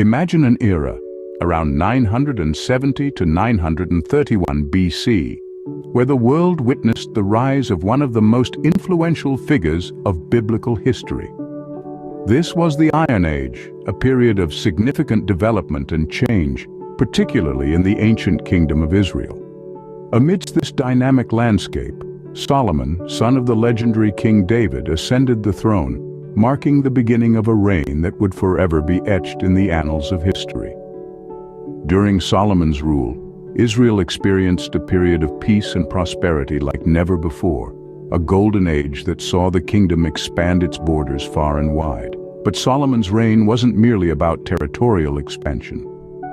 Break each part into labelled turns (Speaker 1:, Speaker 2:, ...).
Speaker 1: Imagine an era, around 970 to 931 BC, where the world witnessed the rise of one of the most influential figures of biblical history. This was the Iron Age, a period of significant development and change, particularly in the ancient kingdom of Israel. Amidst this dynamic landscape, Solomon, son of the legendary King David, ascended the throne, marking the beginning of a reign that would forever be etched in the annals of history. During Solomon's rule, Israel experienced a period of peace and prosperity like never before, a golden age that saw the kingdom expand its borders far and wide. But Solomon's reign wasn't merely about territorial expansion.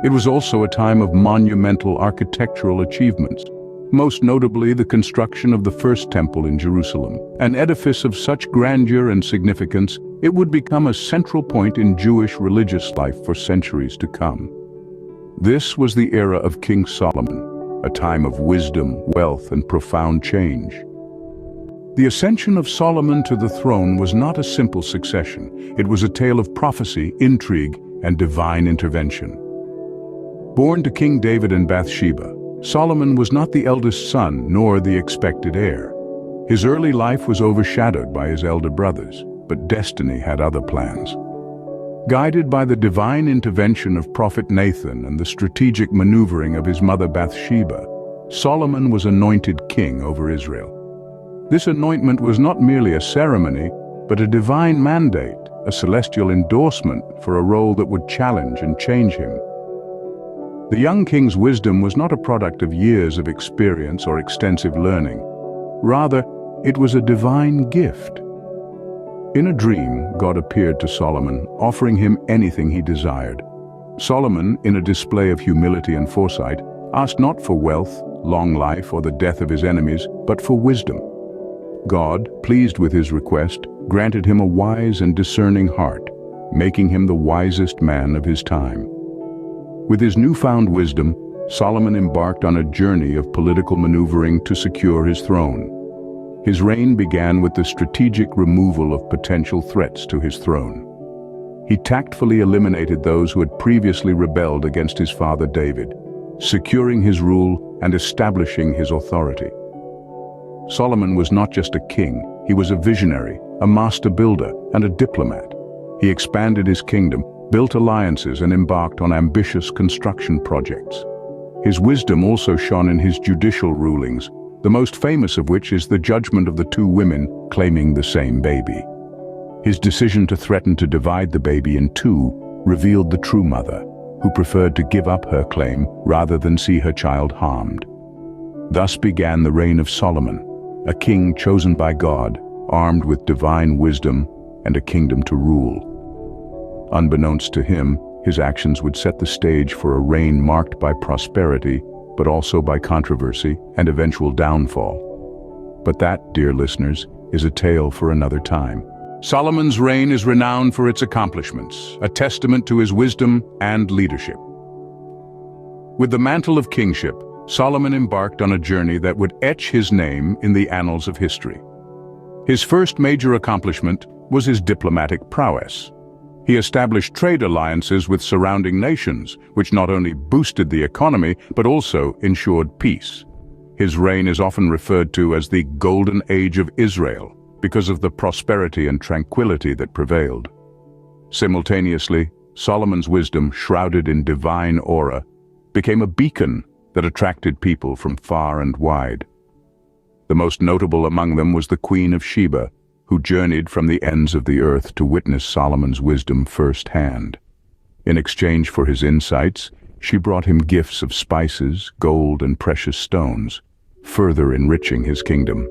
Speaker 1: It was also a time of monumental architectural achievements, most notably the construction of the first temple in Jerusalem, an edifice of such grandeur and significance it would become a central point in Jewish religious life for centuries to come. This was the era of King Solomon, a time of wisdom, wealth, and profound change. The ascension of Solomon to the throne was not a simple succession. It was a tale of prophecy, intrigue, and divine intervention. Born to King David and Bathsheba, Solomon was not the eldest son nor the expected heir. His early life was overshadowed by his elder brothers, but destiny had other plans. Guided by the divine intervention of Prophet Nathan and the strategic maneuvering of his mother Bathsheba, Solomon was anointed king over Israel. This anointment was not merely a ceremony, but a divine mandate, a celestial endorsement for a role that would challenge and change him. The young king's wisdom was not a product of years of experience or extensive learning. Rather, it was a divine gift. In a dream, God appeared to Solomon, offering him anything he desired. Solomon, in a display of humility and foresight, asked not for wealth, long life, or the death of his enemies, but for wisdom. God, pleased with his request, granted him a wise and discerning heart, making him the wisest man of his time. With his newfound wisdom, Solomon embarked on a journey of political maneuvering to secure his throne. His reign began with the strategic removal of potential threats to his throne. He tactfully eliminated those who had previously rebelled against his father David, securing his rule and establishing his authority. Solomon was not just a king, he was a visionary, a master builder, and a diplomat. He expanded his kingdom, built alliances, and embarked on ambitious construction projects. His wisdom also shone in his judicial rulings, the most famous of which is the judgment of the two women claiming the same baby. His decision to threaten to divide the baby in two revealed the true mother, who preferred to give up her claim rather than see her child harmed. Thus began the reign of Solomon, a king chosen by God, armed with divine wisdom and a kingdom to rule. Unbeknownst to him, his actions would set the stage for a reign marked by prosperity, but also by controversy and eventual downfall. But that, dear listeners, is a tale for another time. Solomon's reign is renowned for its accomplishments, a testament to his wisdom and leadership. With the mantle of kingship, Solomon embarked on a journey that would etch his name in the annals of history. His first major accomplishment was his diplomatic prowess. He established trade alliances with surrounding nations, which not only boosted the economy, but also ensured peace. His reign is often referred to as the Golden Age of Israel, because of the prosperity and tranquility that prevailed. Simultaneously, Solomon's wisdom, shrouded in divine aura, became a beacon that attracted people from far and wide. The most notable among them was the Queen of Sheba, who journeyed from the ends of the earth to witness Solomon's wisdom firsthand. In exchange for his insights, she brought him gifts of spices, gold, and precious stones, further enriching his kingdom.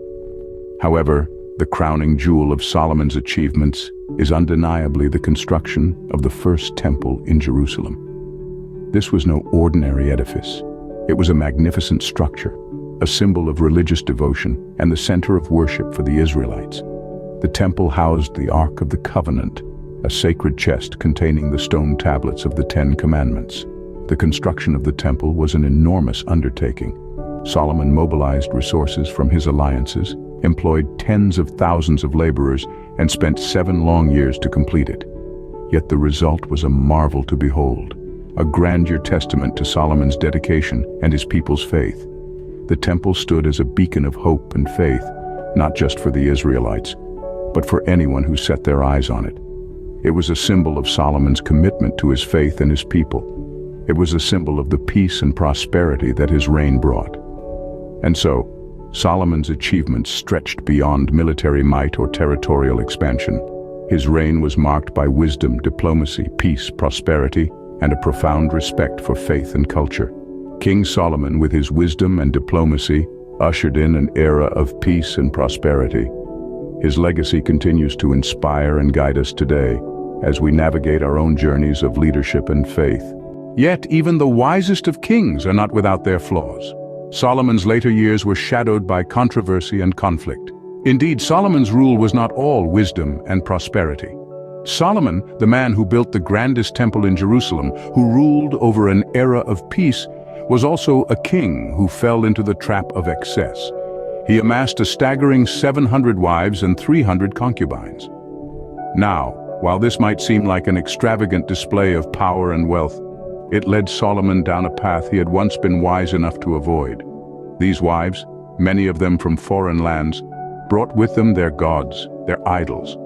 Speaker 1: However, the crowning jewel of Solomon's achievements is undeniably the construction of the first temple in Jerusalem. This was no ordinary edifice. It was a magnificent structure, a symbol of religious devotion and the center of worship for the Israelites. The temple housed the Ark of the Covenant, a sacred chest containing the stone tablets of the Ten Commandments. The construction of the temple was an enormous undertaking. Solomon mobilized resources from his alliances, employed tens of thousands of laborers, and spent 7 long years to complete it. Yet the result was a marvel to behold, a grandeur testament to Solomon's dedication and his people's faith. The temple stood as a beacon of hope and faith, not just for the Israelites, but for anyone who set their eyes on it. It was a symbol of Solomon's commitment to his faith and his people. It was a symbol of the peace and prosperity that his reign brought. And so, Solomon's achievements stretched beyond military might or territorial expansion. His reign was marked by wisdom, diplomacy, peace, prosperity, and a profound respect for faith and culture. King Solomon, with his wisdom and diplomacy, ushered in an era of peace and prosperity. His legacy continues to inspire and guide us today as we navigate our own journeys of leadership and faith. Yet, even the wisest of kings are not without their flaws. Solomon's later years were shadowed by controversy and conflict. Indeed, Solomon's rule was not all wisdom and prosperity. Solomon, the man who built the grandest temple in Jerusalem, who ruled over an era of peace, was also a king who fell into the trap of excess. He amassed a staggering 700 wives and 300 concubines. Now, while this might seem like an extravagant display of power and wealth, it led Solomon down a path he had once been wise enough to avoid. These wives, many of them from foreign lands, brought with them their gods, their idols.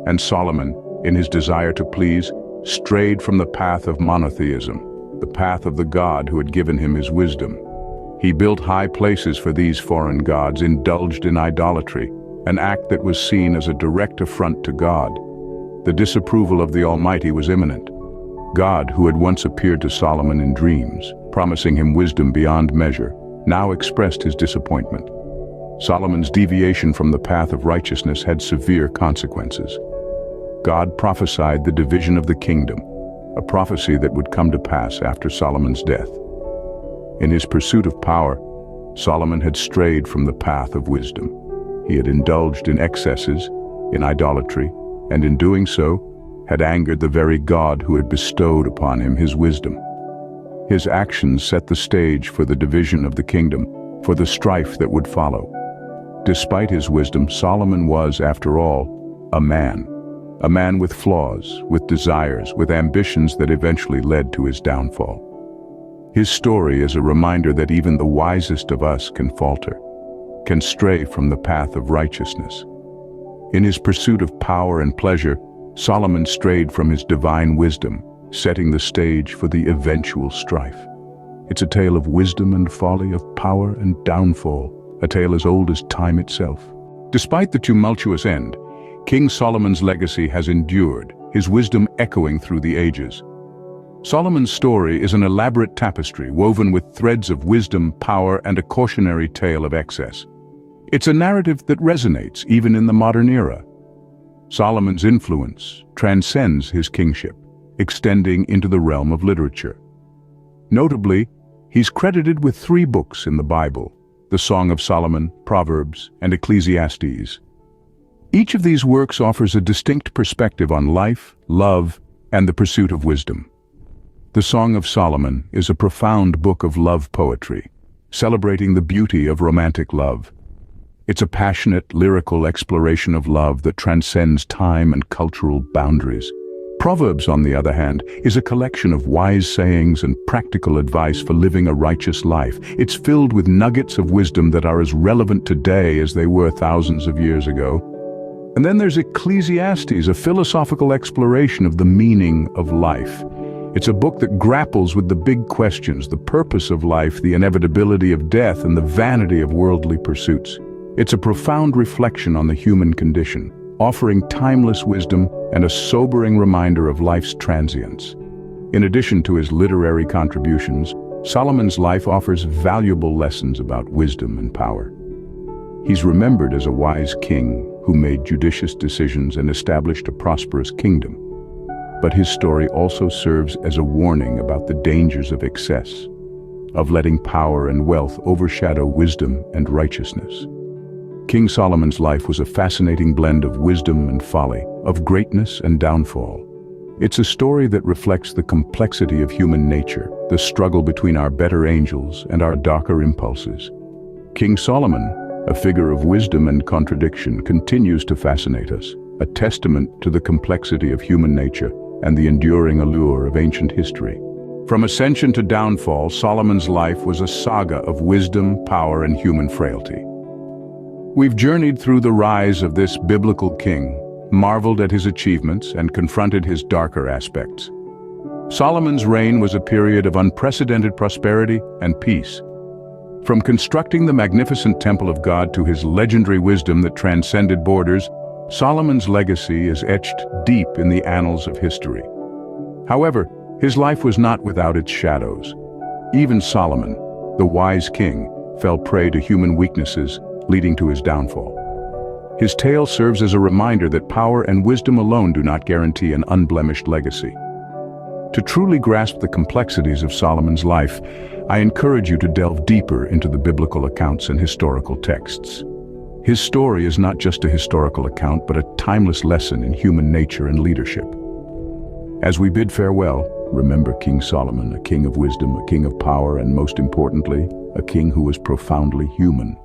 Speaker 1: And Solomon, in his desire to please, strayed from the path of monotheism, the path of the God who had given him his wisdom. He built high places for these foreign gods, indulged in idolatry, an act that was seen as a direct affront to God. The disapproval of the Almighty was imminent. God, who had once appeared to Solomon in dreams, promising him wisdom beyond measure, now expressed his disappointment. Solomon's deviation from the path of righteousness had severe consequences. God prophesied the division of the kingdom, a prophecy that would come to pass after Solomon's death. In his pursuit of power, Solomon had strayed from the path of wisdom. He had indulged in excesses, in idolatry, and in doing so, had angered the very God who had bestowed upon him his wisdom. His actions set the stage for the division of the kingdom, for the strife that would follow. Despite his wisdom, Solomon was, after all, a man with flaws, with desires, with ambitions that eventually led to his downfall. His story is a reminder that even the wisest of us can falter, can stray from the path of righteousness. In his pursuit of power and pleasure, Solomon strayed from his divine wisdom, setting the stage for the eventual strife. It's a tale of wisdom and folly, of power and downfall, a tale as old as time itself. Despite the tumultuous end, King Solomon's legacy has endured, his wisdom echoing through the ages. Solomon's story is an elaborate tapestry woven with threads of wisdom, power, and a cautionary tale of excess. It's a narrative that resonates even in the modern era. Solomon's influence transcends his kingship, extending into the realm of literature. Notably, he's credited with 3 books in the Bible: the Song of Solomon, Proverbs, and Ecclesiastes. Each of these works offers a distinct perspective on life, love, and the pursuit of wisdom. The Song of Solomon is a profound book of love poetry, celebrating the beauty of romantic love. It's a passionate, lyrical exploration of love that transcends time and cultural boundaries. Proverbs, on the other hand, is a collection of wise sayings and practical advice for living a righteous life. It's filled with nuggets of wisdom that are as relevant today as they were thousands of years ago. And then there's Ecclesiastes, a philosophical exploration of the meaning of life. It's a book that grapples with the big questions: the purpose of life, the inevitability of death, and the vanity of worldly pursuits. It's a profound reflection on the human condition, offering timeless wisdom and a sobering reminder of life's transience. In addition to his literary contributions, Solomon's life offers valuable lessons about wisdom and power. He's remembered as a wise king who made judicious decisions and established a prosperous kingdom. But his story also serves as a warning about the dangers of excess, of letting power and wealth overshadow wisdom and righteousness. King Solomon's life was a fascinating blend of wisdom and folly, of greatness and downfall. It's a story that reflects the complexity of human nature, the struggle between our better angels and our darker impulses. King Solomon, a figure of wisdom and contradiction, continues to fascinate us, a testament to the complexity of human nature and the enduring allure of ancient history. From ascension to downfall, Solomon's life was a saga of wisdom, power, and human frailty. We've journeyed through the rise of this biblical king, marveled at his achievements, and confronted his darker aspects. Solomon's reign was a period of unprecedented prosperity and peace. From constructing the magnificent temple of God to his legendary wisdom that transcended borders, Solomon's legacy is etched deep in the annals of history. However, his life was not without its shadows. Even Solomon, the wise king, fell prey to human weaknesses, leading to his downfall. His tale serves as a reminder that power and wisdom alone do not guarantee an unblemished legacy. To truly grasp the complexities of Solomon's life, I encourage you to delve deeper into the biblical accounts and historical texts. His story is not just a historical account, but a timeless lesson in human nature and leadership. As we bid farewell, remember King Solomon, a king of wisdom, a king of power, and most importantly, a king who was profoundly human.